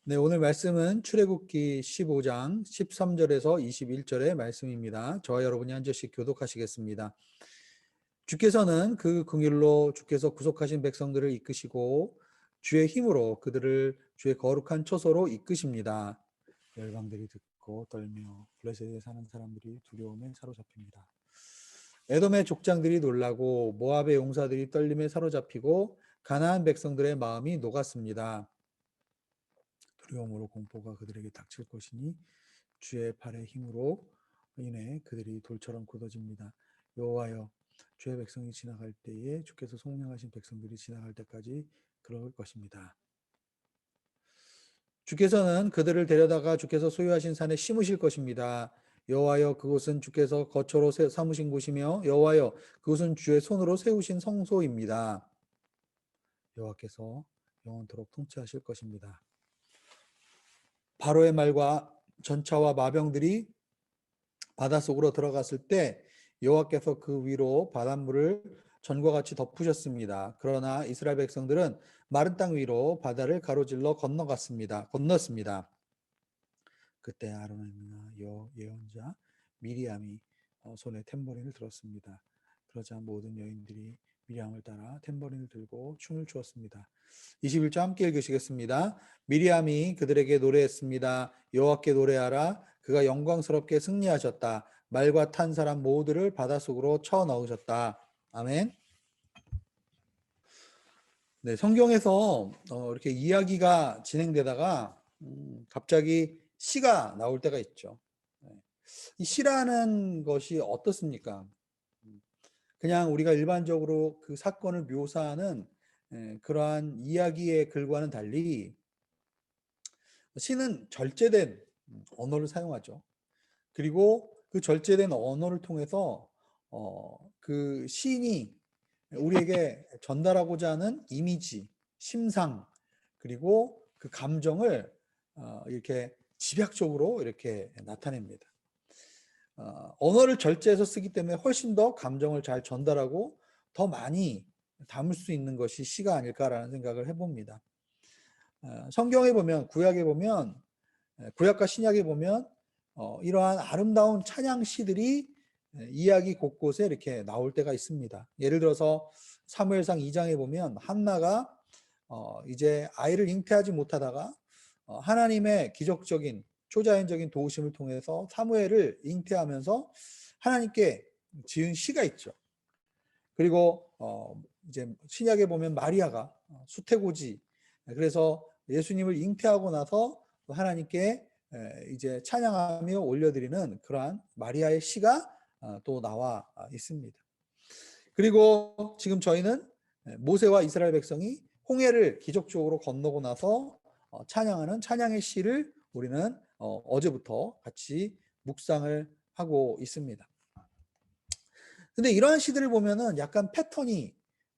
네, 오늘 말씀은 출애굽기 15장 13절에서 21절의 말씀입니다. 저와 여러분이 한 절씩 교독하시겠습니다. 주께서는 그 긍휼로 주께서 구속하신 백성들을 이끄시고 주의 힘으로 그들을 주의 거룩한 처소로 이끄십니다. 열방들이 듣고 떨며 블레셋에 사는 사람들이 두려움에 사로잡힙니다. 에돔의 족장들이 놀라고 모압의 용사들이 떨림에 사로잡히고 가나안 백성들의 마음이 녹았습니다. 두려움으로 공포가 그들에게 닥칠 것이니 주의 팔의 힘으로 인해 그들이 돌처럼 굳어집니다. 여호와여, 주의 백성이 지나갈 때에 주께서 속량하신 백성들이 지나갈 때까지 그럴 것입니다. 주께서는 그들을 데려다가 주께서 소유하신 산에 심으실 것입니다. 여호와여, 그곳은 주께서 거처로 삼으신 곳이며 여호와여, 그곳은 주의 손으로 세우신 성소입니다. 여호와께서 영원토록 통치하실 것입니다. 바로의 말과 전차와 마병들이 바닷속으로 들어갔을 때 여호와께서 그 위로 바닷물을 전과 같이 덮으셨습니다. 그러나 이스라엘 백성들은 마른 땅 위로 바다를 가로질러 건넜습니다. 그때 아론이나 예언자 미리암이 손에 탬버린을 들었습니다. 그러자 모든 여인들이 미리암을 따라 탬버린을 들고 춤을 추었습니다. 21절 함께 읽으시겠습니다. 미리암이 그들에게 노래했습니다. 여호와께 노래하라. 그가 영광스럽게 승리하셨다. 말과 탄 사람 모두를 바닷속으로 쳐 넣으셨다. 아멘. 네, 성경에서 이렇게 이야기가 진행되다가 갑자기 시가 나올 때가 있죠. 이 시라는 것이 어떻습니까? 그냥 우리가 일반적으로 그 사건을 묘사하는 그러한 이야기의 글과는 달리 시는 절제된 언어를 사용하죠. 그리고 그 절제된 언어를 통해서 그 시인이 우리에게 전달하고자 하는 이미지, 심상, 그리고 그 감정을 이렇게 집약적으로 이렇게 나타냅니다. 언어를 절제해서 쓰기 때문에 훨씬 더 감정을 잘 전달하고 더 많이 담을 수 있는 것이 시가 아닐까라는 생각을 해봅니다. 성경에 보면, 구약에 보면, 구약과 신약에 보면 이러한 아름다운 찬양 시들이 이야기 곳곳에 이렇게 나올 때가 있습니다. 예를 들어서 사무엘상 2장에 보면 한나가 이제 아이를 잉태하지 못하다가 하나님의 기적적인 초자연적인 도우심을 통해서 사무엘을 잉태하면서 하나님께 지은 시가 있죠. 그리고 이제 신약에 보면 마리아가 수태고지, 그래서 예수님을 잉태하고 나서 하나님께 이제 찬양하며 올려드리는 그러한 마리아의 시가 또 나와 있습니다. 그리고 지금 저희는 모세와 이스라엘 백성이 홍해를 기적적으로 건너고 나서 찬양하는 찬양의 시를 우리는 어제부터 같이 묵상을 하고 있습니다. 근데 이러한 시들을 보면은 약간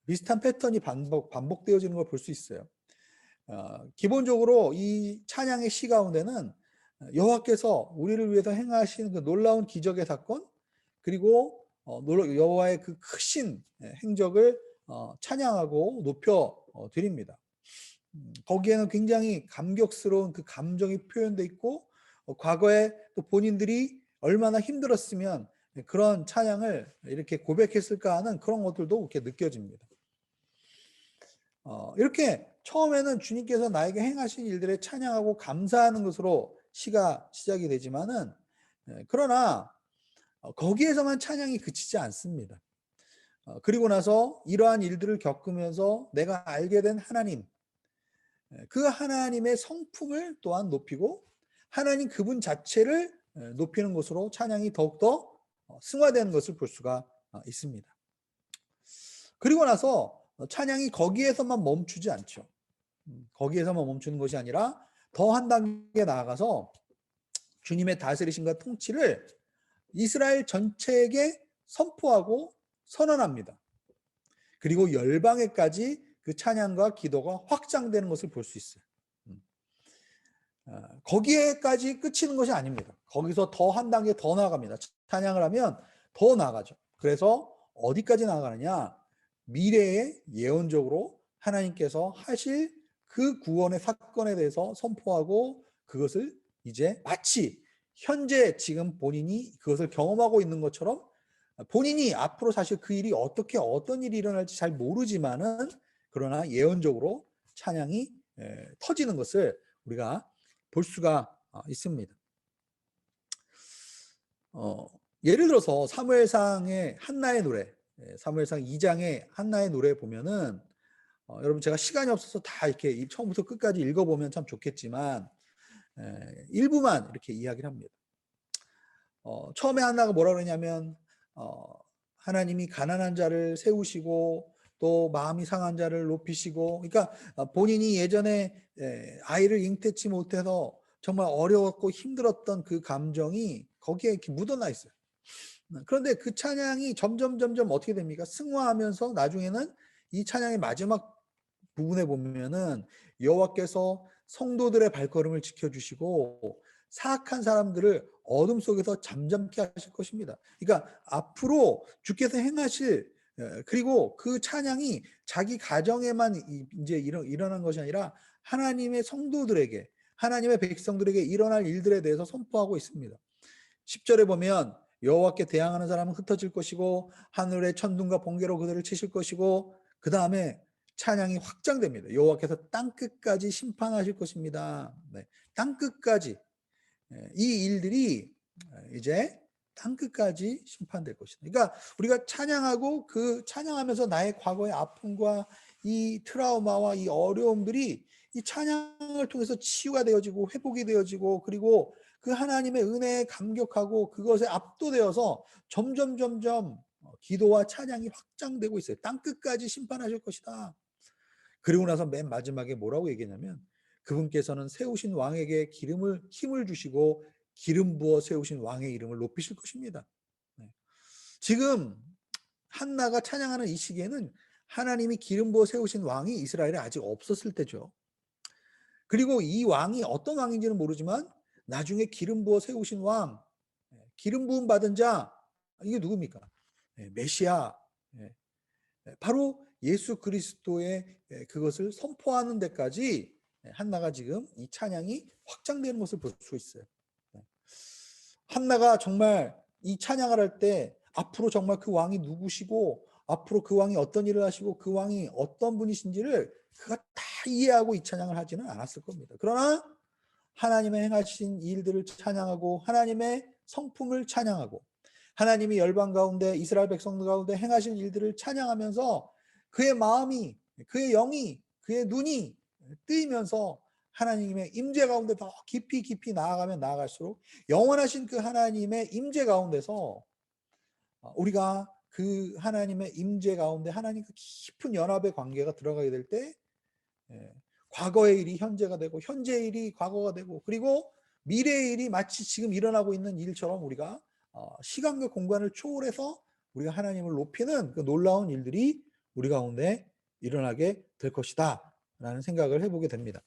비슷한 패턴이 반복되어지는 걸 볼 수 있어요. 기본적으로 이 찬양의 시 가운데는 여호와께서 우리를 위해서 행하신 그 놀라운 기적의 사건, 그리고 여호와의 그 크신 행적을 찬양하고 높여 드립니다. 거기에는 굉장히 감격스러운 그 감정이 표현되어 있고 과거에 또 본인들이 얼마나 힘들었으면 그런 찬양을 이렇게 고백했을까 하는 그런 것들도 이렇게 느껴집니다. 이렇게 처음에는 주님께서 나에게 행하신 일들에 찬양하고 감사하는 것으로 시가 시작이 되지만은 그러나 거기에서만 찬양이 그치지 않습니다. 그리고 나서 이러한 일들을 겪으면서 내가 알게 된 하나님, 그 하나님의 성품을 또한 높이고 하나님 그분 자체를 높이는 것으로 찬양이 더욱더 승화되는 것을 볼 수가 있습니다. 그리고 나서 찬양이 거기에서만 멈추지 않죠. 거기에서만 멈추는 것이 아니라 더 한 단계 나아가서 주님의 다스리심과 통치를 이스라엘 전체에게 선포하고 선언합니다. 그리고 열방에까지 그 찬양과 기도가 확장되는 것을 볼 수 있어요. 거기에까지 끝이는 것이 아닙니다. 거기서 더 한 단계 더 나아갑니다. 찬양을 하면 더 나아가죠. 그래서 어디까지 나아가느냐? 미래에 예언적으로 하나님께서 하실 그 구원의 사건에 대해서 선포하고 그것을 이제 마치 현재 지금 본인이 그것을 경험하고 있는 것처럼 본인이 앞으로 사실 그 일이 어떤 일이 일어날지 잘 모르지만은 그러나 예언적으로 찬양이 터지는 것을 우리가 볼 수가 있습니다. 예를 들어서 사무엘상의 한나의 노래, 사무엘상 2장의 한나의 노래 보면은 여러분 제가 시간이 없어서 다 이렇게 처음부터 끝까지 읽어보면 참 좋겠지만 일부만 이렇게 이야기를 합니다. 처음에 한나가 뭐라 그러냐면 하나님이 가난한 자를 세우시고 또 마음이 상한 자를 높이시고, 그러니까 본인이 예전에 아이를 잉태치 못해서 정말 어려웠고 힘들었던 그 감정이 거기에 이렇게 묻어나 있어요. 그런데 그 찬양이 점점 어떻게 됩니까? 승화하면서 나중에는 이 찬양의 마지막 부분에 보면은 여호와께서 성도들의 발걸음을 지켜주시고 사악한 사람들을 어둠 속에서 잠잠케 하실 것입니다. 그러니까 앞으로 주께서 행하실, 그리고 그 찬양이 자기 가정에만 이제 일어난 것이 아니라 하나님의 성도들에게, 하나님의 백성들에게 일어날 일들에 대해서 선포하고 있습니다. 10절에 보면 여호와께 대항하는 사람은 흩어질 것이고 하늘의 천둥과 번개로 그들을 치실 것이고, 그 다음에 찬양이 확장됩니다. 여호와께서 땅끝까지 심판하실 것입니다. 네, 땅끝까지. 이 일들이 이제 땅끝까지 심판될 것이다. 그러니까 우리가 찬양하고 그 찬양하면서 나의 과거의 아픔과 이 트라우마와 이 어려움들이 이 찬양을 통해서 치유가 되어지고 회복이 되어지고, 그리고 그 하나님의 은혜에 감격하고 그것에 압도되어서 점점 기도와 찬양이 확장되고 있어요. 땅끝까지 심판하실 것이다. 그리고 나서 맨 마지막에 뭐라고 얘기했냐면 그분께서는 세우신 왕에게 힘을 주시고 기름 부어 세우신 왕의 이름을 높이실 것입니다. 지금 한나가 찬양하는 이 시기에는 하나님이 기름 부어 세우신 왕이 이스라엘에 아직 없었을 때죠. 그리고 이 왕이 어떤 왕인지는 모르지만 나중에 기름 부어 세우신 왕, 기름 부음 받은 자, 이게 누굽니까? 메시아, 바로 예수 그리스도의 그것을 선포하는 데까지 한나가 지금 이 찬양이 확장되는 것을 볼 수 있어요. 한나가 정말 이 찬양을 할 때 앞으로 정말 그 왕이 누구시고 앞으로 그 왕이 어떤 일을 하시고 그 왕이 어떤 분이신지를 그가 다 이해하고 이 찬양을 하지는 않았을 겁니다. 그러나 하나님의 행하신 일들을 찬양하고 하나님의 성품을 찬양하고 하나님이 열방 가운데 이스라엘 백성들 가운데 행하신 일들을 찬양하면서 그의 마음이, 그의 영이, 그의 눈이 뜨이면서 하나님의 임재 가운데 더 깊이 나아가면 나아갈수록 영원하신 그 하나님의 임재 가운데서 우리가 그 하나님의 임재 가운데 하나님과 깊은 연합의 관계가 들어가게 될 때 과거의 일이 현재가 되고 현재의 일이 과거가 되고 그리고 미래의 일이 마치 지금 일어나고 있는 일처럼 우리가 시간과 공간을 초월해서 우리가 하나님을 높이는 그 놀라운 일들이 우리 가운데 일어나게 될 것이다 라는 생각을 해보게 됩니다.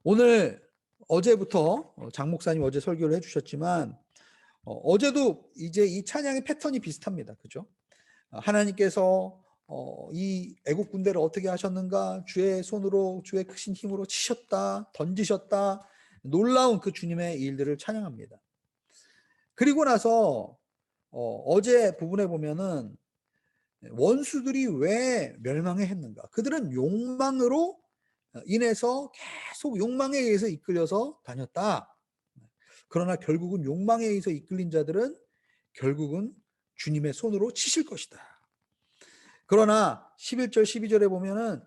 오늘 어제부터 장 목사님 어제 설교를 해주셨지만 어제도 이제 이 찬양의 패턴이 비슷합니다. 그죠? 하나님께서 이 애국 군대를 어떻게 하셨는가, 주의 손으로 주의 크신 힘으로 치셨다, 던지셨다, 놀라운 그 주님의 일들을 찬양합니다. 그리고 나서 어제 부분에 보면은 원수들이 왜 멸망해 했는가, 그들은 욕망으로 인해서 계속 욕망에 의해서 이끌려서 다녔다. 그러나 결국은 욕망에 의해서 이끌린 자들은 결국은 주님의 손으로 치실 것이다. 그러나 11절 12절에 보면은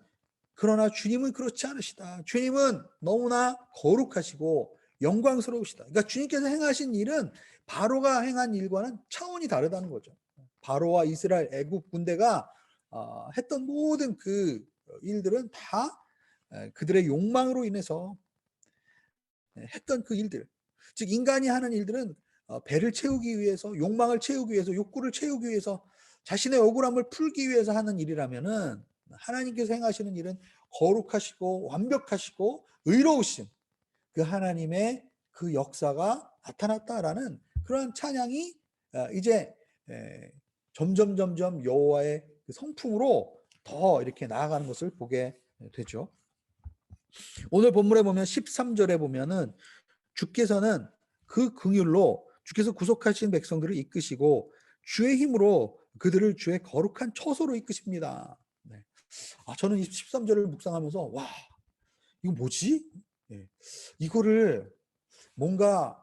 그러나 주님은 그렇지 않으시다. 주님은 너무나 거룩하시고 영광스러우시다. 그러니까 주님께서 행하신 일은 바로가 행한 일과는 차원이 다르다는 거죠. 바로와 이스라엘 애국 군대가 했던 모든 그 일들은 다 그들의 욕망으로 인해서 했던 그 일들, 즉 인간이 하는 일들은 배를 채우기 위해서, 욕망을 채우기 위해서, 욕구를 채우기 위해서, 자신의 억울함을 풀기 위해서 하는 일이라면은 하나님께서 행하시는 일은 거룩하시고 완벽하시고 의로우신 그 하나님의 그 역사가 나타났다라는 그런 찬양이 이제 점점 여호와의 그 성품으로 더 이렇게 나아가는 것을 보게 되죠. 오늘 본문에 보면 13절에 보면은 주께서는 그 긍휼로 주께서 구속하신 백성들을 이끄시고 주의 힘으로 그들을 주의 거룩한 처소로 이끄십니다. 네. 저는 이 13절을 묵상하면서 와, 이거 뭐지? 예. 이거를 뭔가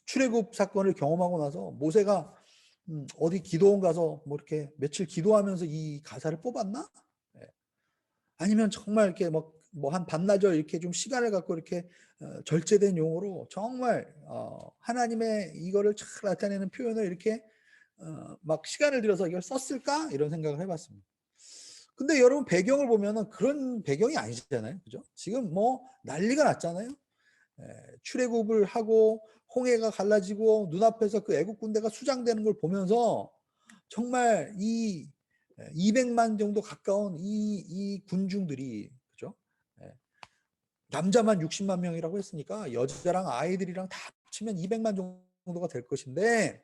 출애굽 사건을 경험하고 나서 모세가 어디 기도원 가서 뭐 이렇게 며칠 기도하면서 이 가사를 뽑았나? 예. 아니면 정말 이렇게 뭐 한 반나절 이렇게 좀 시간을 갖고 이렇게 절제된 용어로 정말 하나님의 이거를 잘 나타내는 표현을 이렇게 막 시간을 들여서 이걸 썼을까? 이런 생각을 해봤습니다. 근데 여러분 배경을 보면은 그런 배경이 아니잖아요. 그죠? 지금 뭐 난리가 났잖아요. 출애굽을 하고 홍해가 갈라지고 눈앞에서 그 애국 군대가 수장되는 걸 보면서 정말 이 200만 정도 가까운 이 군중들이 그죠? 남자만 60만 명이라고 했으니까 여자랑 아이들이랑 다 합치면 200만 정도가 될 것인데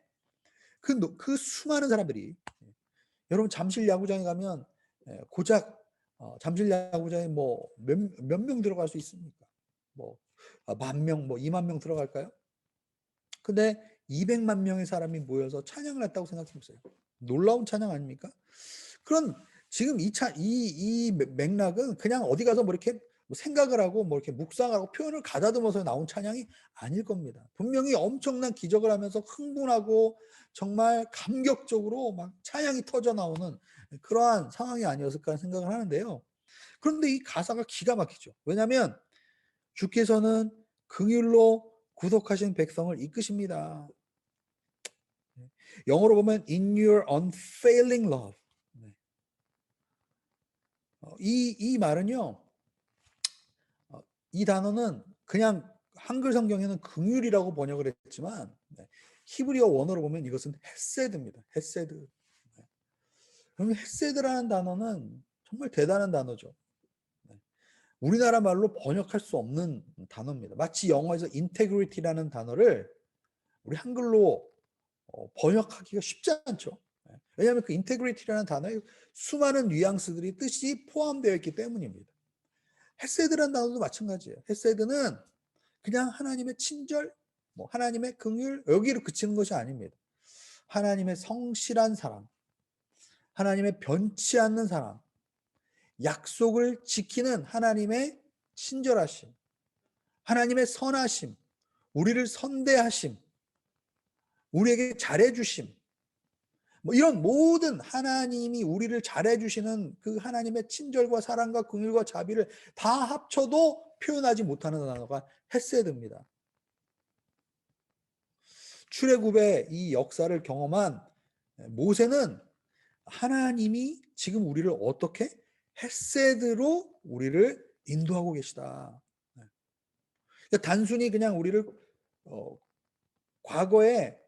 그 수많은 사람들이 여러분 잠실 야구장에 가면 고작 잠실 야구장에 뭐 몇 명 들어갈 수 있습니까? 뭐 10,000명, 뭐 20,000명 들어갈까요? 근데 200만 명의 사람이 모여서 찬양을 했다고 생각해 보세요. 놀라운 찬양 아닙니까? 그런 지금 이 맥락은 그냥 어디 가서 뭐 이렇게 뭐 생각을 하고 뭐 이렇게 묵상하고 표현을 가다듬어서 나온 찬양이 아닐 겁니다. 분명히 엄청난 기적을 하면서 흥분하고 정말 감격적으로 막 찬양이 터져 나오는 그러한 상황이 아니었을까 생각을 하는데요. 그런데 이 가사가 기가 막히죠. 왜냐하면 주께서는 긍휼로 구속하신 백성을 이끄십니다. 영어로 보면 in your unfailing love. 이 말은요. 이 단어는 그냥 한글 성경에는 긍휼이라고 번역을 했지만 히브리어 원어로 보면 이것은 헤세드입니다. 헤세드. 그럼 헤세드라는 단어는 정말 대단한 단어죠. 우리나라 말로 번역할 수 없는 단어입니다. 마치 영어에서 인테그리티라는 단어를 우리 한글로 번역하기가 쉽지 않죠. 왜냐하면 그 인테그리티라는 단어에 수많은 뉘앙스들이 뜻이 포함되어 있기 때문입니다. 헤세드라는 단어도 마찬가지예요. 헤세드는 그냥 하나님의 친절, 뭐 하나님의 긍휼 여기로 그치는 것이 아닙니다. 하나님의 성실한 사람, 하나님의 변치 않는 사람, 약속을 지키는 하나님의 친절하심, 하나님의 선하심, 우리를 선대하심, 우리에게 잘해주심, 뭐 이런 모든 하나님이 우리를 잘해주시는 그 하나님의 친절과 사랑과 긍휼과 자비를 다 합쳐도 표현하지 못하는 단어가 헤세드입니다. 출애굽의 이 역사를 경험한 모세는 하나님이 지금 우리를 어떻게 헤세드로 우리를 인도하고 계시다. 그러니까 단순히 그냥 우리를 과거에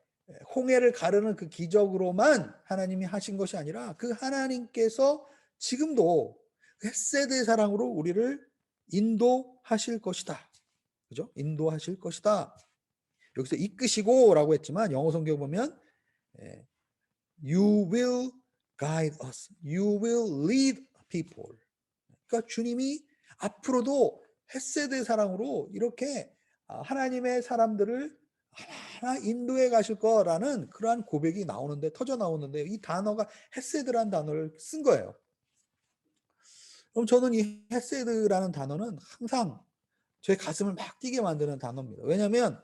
홍해를 가르는 그 기적으로만 하나님이 하신 것이 아니라 그 하나님께서 지금도 헤세드의 사랑으로 우리를 인도하실 것이다. 그죠? 인도하실 것이다. 여기서 이끄시고라고 했지만 영어 성경 보면 You will guide us. You will lead people. 그러니까 주님이 앞으로도 헤세드의 사랑으로 이렇게 하나님의 사람들을 하나 인도해 가실 거라는 그러한 고백이 나오는데 터져 나오는데 이 단어가 헤세드라는 단어를 쓴 거예요. 그럼 저는 이 헤세드라는 단어는 항상 제 가슴을 막 뛰게 만드는 단어입니다. 왜냐하면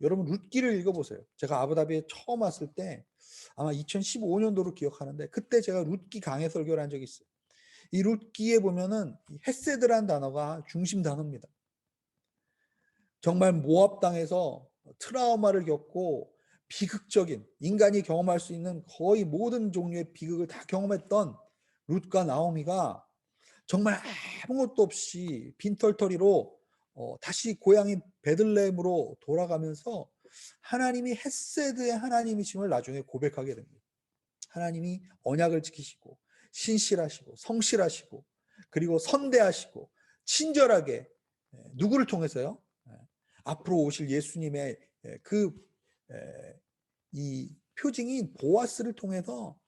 여러분 룻기를 읽어보세요. 제가 아부다비에 처음 왔을 때 아마 2015년도로 기억하는데 그때 제가 룻기 강해 설교를 한 적이 있어요. 이 룻기에 보면은 헤세드라는 단어가 중심 단어입니다. 정말 모압 땅에서 트라우마를 겪고 비극적인 인간이 경험할 수 있는 거의 모든 종류의 비극을 다 경험했던 룻과 나오미가 정말 아무것도 없이 빈털터리로 다시 고향인 베들레헴으로 돌아가면서 하나님이 헤세드의 하나님이심을 나중에 고백하게 됩니다. 하나님이 언약을 지키시고 신실하시고 성실하시고 그리고 선대하시고 친절하게 누구를 통해서요? 앞으로 오실 예수님의 이 표징인 보아스를 통해서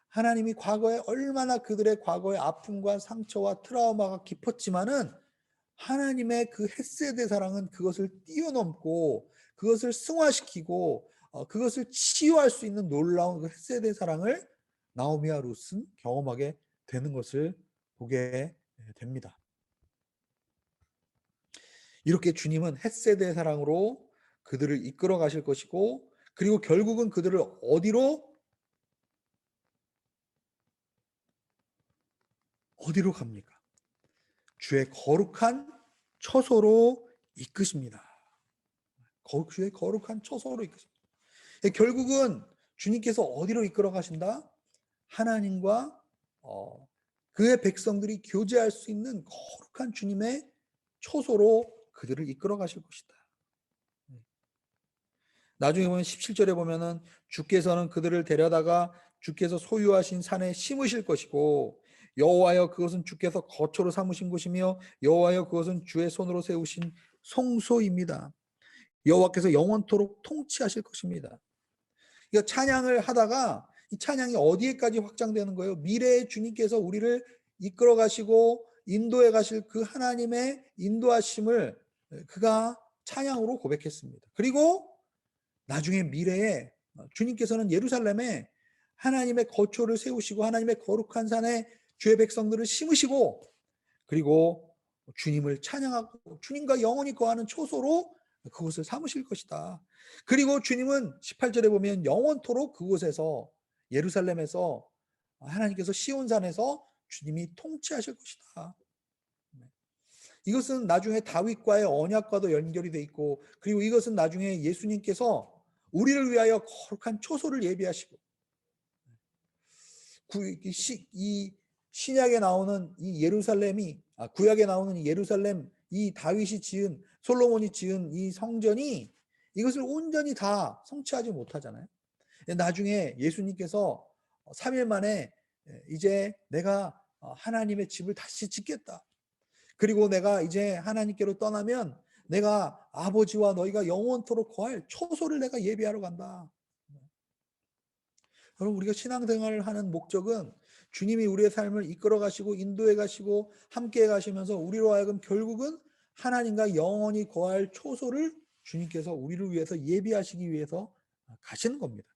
하나님이 과거에 얼마나 그들의 과거의 아픔과 상처와 트라우마가 깊었지만은 하나님의 그 헤세드의 사랑은 그것을 뛰어넘고 그것을 승화시키고 그것을 치유할 수 있는 놀라운 그 헤세드의 사랑을 나오미와 룻은 경험하게 되는 것을 보게 됩니다. 이렇게 주님은 헤세드의 사랑으로 그들을 이끌어 가실 것이고, 그리고 결국은 그들을 어디로 갑니까? 주의 거룩한 처소로 이끄십니다. 주의 거룩한 처소로 이끄십니다. 결국은 주님께서 어디로 이끌어 가신다? 하나님과 그의 백성들이 교제할 수 있는 거룩한 주님의 처소로 그들을 이끌어 가실 것이다. 나중에 보면 17절에 보면은 주께서는 그들을 데려다가 주께서 소유하신 산에 심으실 것이고, 여호와여 그것은 주께서 거처로 삼으신 곳이며 여호와여 그것은 주의 손으로 세우신 성소입니다. 여호와께서 영원토록 통치하실 것입니다. 그러니까 찬양을 하다가 이 찬양이 어디에까지 확장되는 거예요? 미래의 주님께서 우리를 이끌어 가시고 인도해 가실 그 하나님의 인도하심을 그가 찬양으로 고백했습니다. 그리고 나중에 미래에 주님께서는 예루살렘에 하나님의 거처를 세우시고 하나님의 거룩한 산에 주의 백성들을 심으시고, 그리고 주님을 찬양하고 주님과 영원히 거하는 초소로 그곳을 삼으실 것이다. 그리고 주님은 18절에 보면 영원토록 그곳에서, 예루살렘에서, 하나님께서 시온산에서 주님이 통치하실 것이다. 이것은 나중에 다윗과의 언약과도 연결이 돼 있고, 그리고 이것은 나중에 예수님께서 우리를 위하여 거룩한 초소를 예비하시고, 이 신약에 나오는 이 예루살렘이, 구약에 나오는 이 예루살렘, 이 다윗이 지은, 솔로몬이 지은 이 성전이 이것을 온전히 다 성취하지 못하잖아요. 나중에 예수님께서 3일 만에 이제 내가 하나님의 집을 다시 짓겠다. 그리고 내가 이제 하나님께로 떠나면 내가 아버지와 너희가 영원토록 거할 초소를 내가 예비하러 간다. 여러분, 우리가 신앙생활을 하는 목적은 주님이 우리의 삶을 이끌어 가시고 인도해 가시고 함께 가시면서 우리로 하여금 결국은 하나님과 영원히 거할 초소를 주님께서 우리를 위해서 예비하시기 위해서 가시는 겁니다.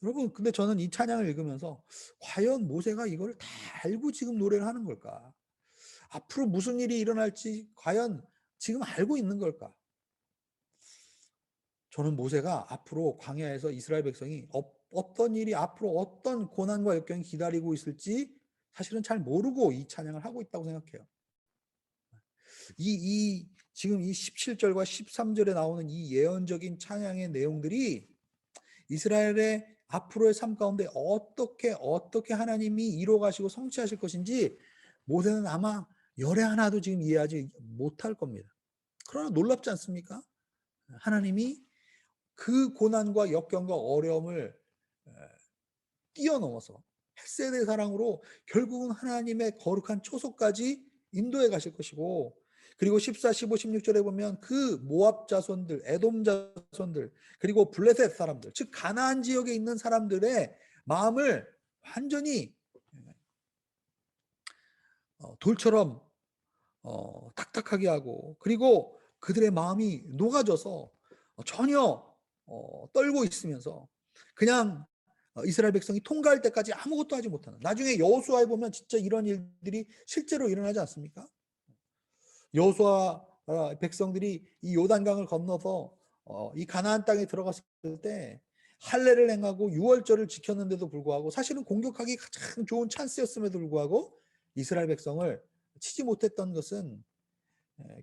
여러분, 근데 저는 이 찬양을 읽으면서 과연 모세가 이걸 다 알고 지금 노래를 하는 걸까? 앞으로 무슨 일이 일어날지 과연 지금 알고 있는 걸까? 저는 모세가 앞으로 광야에서 이스라엘 백성이 어떤 일이, 앞으로 어떤 고난과 역경이 기다리고 있을지 사실은 잘 모르고 이 찬양을 하고 있다고 생각해요. 지금 이 17절과 13절에 나오는 이 예언적인 찬양의 내용들이 이스라엘의 앞으로의 삶 가운데 어떻게 하나님이 이루어 가시고 성취하실 것인지 모세는 아마 열의 하나도 지금 이해하지 못할 겁니다. 그러나 놀랍지 않습니까? 하나님이 그 고난과 역경과 어려움을 뛰어넘어서 헷세대 사랑으로 결국은 하나님의 거룩한 초소까지 인도해 가실 것이고, 그리고 14, 15, 16절에 보면 그 모압 자손들, 에돔 자손들, 그리고 블레셋 사람들, 즉 가나안 지역에 있는 사람들의 마음을 완전히 돌처럼 딱딱하게 하고, 그리고 그들의 마음이 녹아져서 전혀 떨고 있으면서 그냥 이스라엘 백성이 통과할 때까지 아무것도 하지 못하는, 나중에 여호수아에 보면 진짜 이런 일들이 실제로 일어나지 않습니까? 여호수아 백성들이 이 요단강을 건너서 이 가나안 땅에 들어갔을 때 할례를 행하고 유월절을 지켰는데도 불구하고, 사실은 공격하기 가장 좋은 찬스였음에도 불구하고 이스라엘 백성을 치지 못했던 것은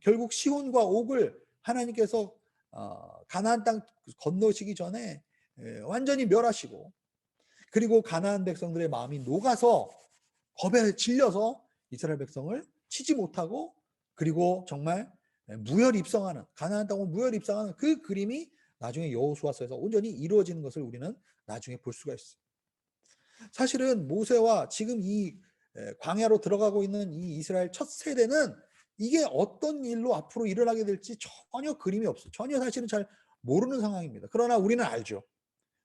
결국 시온과 옥을 하나님께서 가나안 땅 건너시기 전에 완전히 멸하시고, 그리고 가나안 백성들의 마음이 녹아서 겁에 질려서 이스라엘 백성을 치지 못하고, 그리고 정말 무혈 입성하는, 가나안 땅으로 무혈 입성하는 그 그림이 나중에 여호수아서에서 온전히 이루어지는 것을 우리는 나중에 볼 수가 있어요. 사실은 모세와 지금 이 광야로 들어가고 있는 이 이스라엘 첫 세대는 이게 어떤 일로 앞으로 일어나게 될지 전혀 그림이 없어요. 전혀 사실은 잘 모르는 상황입니다. 그러나 우리는 알죠.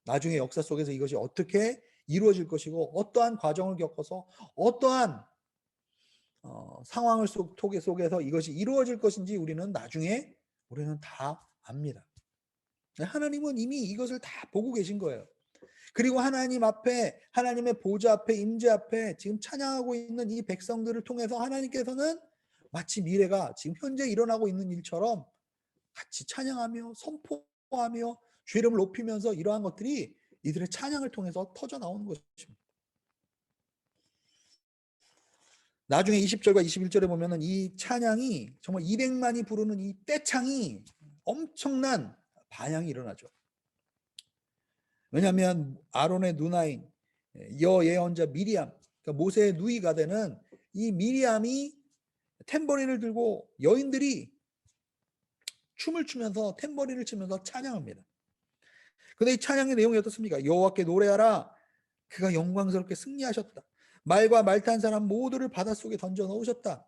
나중에 역사 속에서 이것이 어떻게 이루어질 것이고 어떠한 과정을 겪어서 어떠한 상황을 속에서 이것이 이루어질 것인지 우리는 나중에 우리는 다 압니다. 하나님은 이미 이것을 다 보고 계신 거예요. 그리고 하나님 앞에, 하나님의 보좌 앞에, 임재 앞에 지금 찬양하고 있는 이 백성들을 통해서 하나님께서는 마치 미래가 지금 현재 일어나고 있는 일처럼 같이 찬양하며 선포하며 주 이름을 높이면서 이러한 것들이 이들의 찬양을 통해서 터져 나오는 것입니다. 나중에 20절과 21절에 보면은 이 찬양이 정말 200만이 부르는 이 떼창이 엄청난 반향이 일어나죠. 왜냐하면 아론의 누나인 여예언자 미리암, 그러니까 모세의 누이가 되는 이 미리암이 탬버린을 들고 여인들이 춤을 추면서 탬버린을 치면서 찬양합니다. 근데 이 찬양의 내용이 어떻습니까? 여호와께 노래하라, 그가 영광스럽게 승리하셨다. 말과 말 탄 사람 모두를 바닷속에 던져 넣으셨다.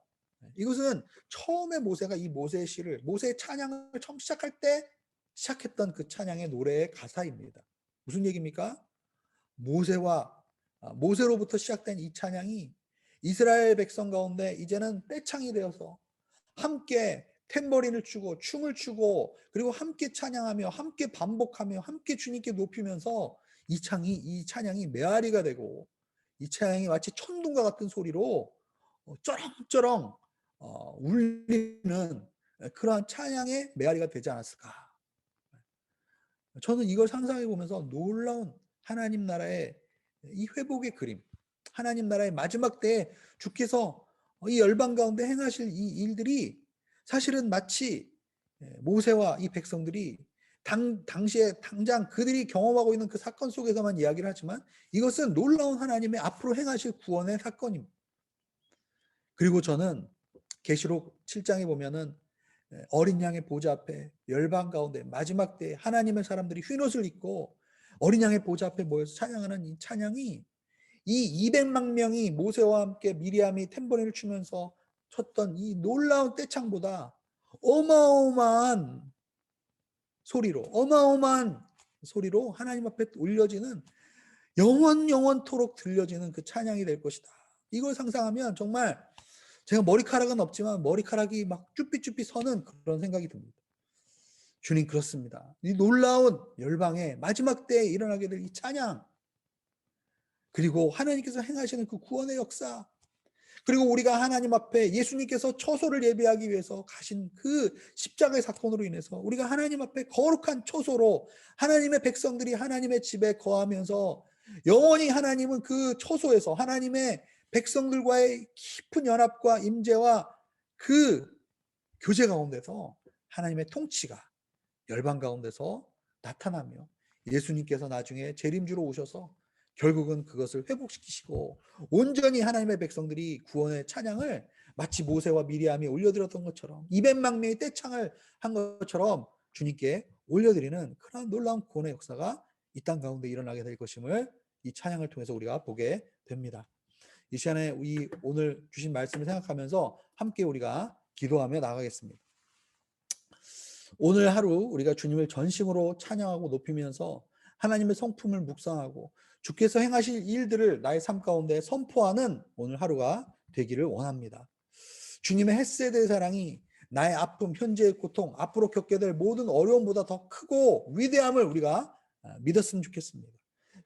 이것은 처음에 모세가 이 모세의 시를, 모세의 찬양을 처음 시작할 때 시작했던 그 찬양의 노래의 가사입니다. 무슨 얘기입니까? 모세로부터 시작된 이 찬양이 이스라엘 백성 가운데 이제는 떼창이 되어서 함께 탬버린을 추고 춤을 추고 그리고 함께 찬양하며 함께 반복하며 함께 주님께 높이면서 이 찬양이 메아리가 되고 이 찬양이 마치 천둥과 같은 소리로 쩌렁쩌렁 울리는 그러한 찬양의 메아리가 되지 않았을까. 저는 이걸 상상해 보면서 놀라운 하나님 나라의 이 회복의 그림, 하나님 나라의 마지막 때에 주께서 이 열방 가운데 행하실 이 일들이 사실은 마치 모세와 이 백성들이 당시에 당장 그들이 경험하고 있는 그 사건 속에서만 이야기를 하지만 이것은 놀라운 하나님의 앞으로 행하실 구원의 사건입니다. 그리고 저는 계시록 7장에 보면은 어린 양의 보좌 앞에 열방 가운데 마지막 때에 하나님의 사람들이 휜옷을 입고 어린 양의 보좌 앞에 모여서 찬양하는 이 찬양이 이 200만 명이 모세와 함께 미리암이 탬버린을 추면서 쳤던 이 놀라운 떼창보다 어마어마한 소리로 하나님 앞에 올려지는 영원토록 들려지는 그 찬양이 될 것이다. 이걸 상상하면 정말 제가 머리카락은 없지만 머리카락이 막 쭈삐쭈삐 서는 그런 생각이 듭니다. 주님 그렇습니다. 이 놀라운 열방의 마지막 때에 일어나게 될 이 찬양, 그리고 하나님께서 행하시는 그 구원의 역사, 그리고 우리가 하나님 앞에 예수님께서 처소를 예비하기 위해서 가신 그 십자가의 사건으로 인해서 우리가 하나님 앞에 거룩한 처소로 하나님의 백성들이 하나님의 집에 거하면서 영원히 하나님은 그 처소에서 하나님의 백성들과의 깊은 연합과 임재와 그 교제 가운데서 하나님의 통치가 열방 가운데서 나타나며 예수님께서 나중에 재림주로 오셔서 결국은 그것을 회복시키시고 온전히 하나님의 백성들이 구원의 찬양을 마치 모세와 미리암이 올려드렸던 것처럼 200만 명의 떼창을 한 것처럼 주님께 올려드리는 그런 놀라운 구원의 역사가 이 땅 가운데 일어나게 될 것임을 이 찬양을 통해서 우리가 보게 됩니다. 이 시간에 오늘 주신 말씀을 생각하면서 함께 우리가 기도하며 나가겠습니다. 오늘 하루 우리가 주님을 전심으로 찬양하고 높이면서 하나님의 성품을 묵상하고 주께서 행하실 일들을 나의 삶 가운데 선포하는 오늘 하루가 되기를 원합니다. 주님의 헤세드의 사랑이 나의 아픔, 현재의 고통, 앞으로 겪게 될 모든 어려움보다 더 크고 위대함을 우리가 믿었으면 좋겠습니다.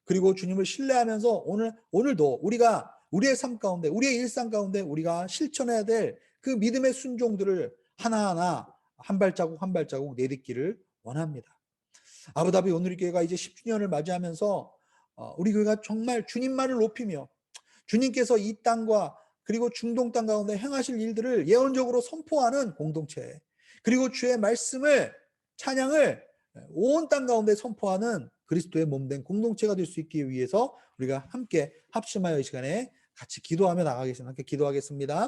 그리고 주님을 신뢰하면서 오늘도 우리가 우리의 삶 가운데, 우리의 일상 가운데 우리가 실천해야 될 그 믿음의 순종들을 하나하나 한 발자국 내딛기를 원합니다. 아부다비 오누리교회가 이제 10주년을 맞이하면서 우리 교회가 정말 주님만을 높이며 주님께서 이 땅과 그리고 중동 땅 가운데 행하실 일들을 예언적으로 선포하는 공동체, 그리고 주의 말씀을 찬양을 온 땅 가운데 선포하는 그리스도의 몸된 공동체가 될 수 있기 위해서 우리가 함께 합심하여 이 시간에 같이 기도하며 나가겠습니다. 함께 기도하겠습니다.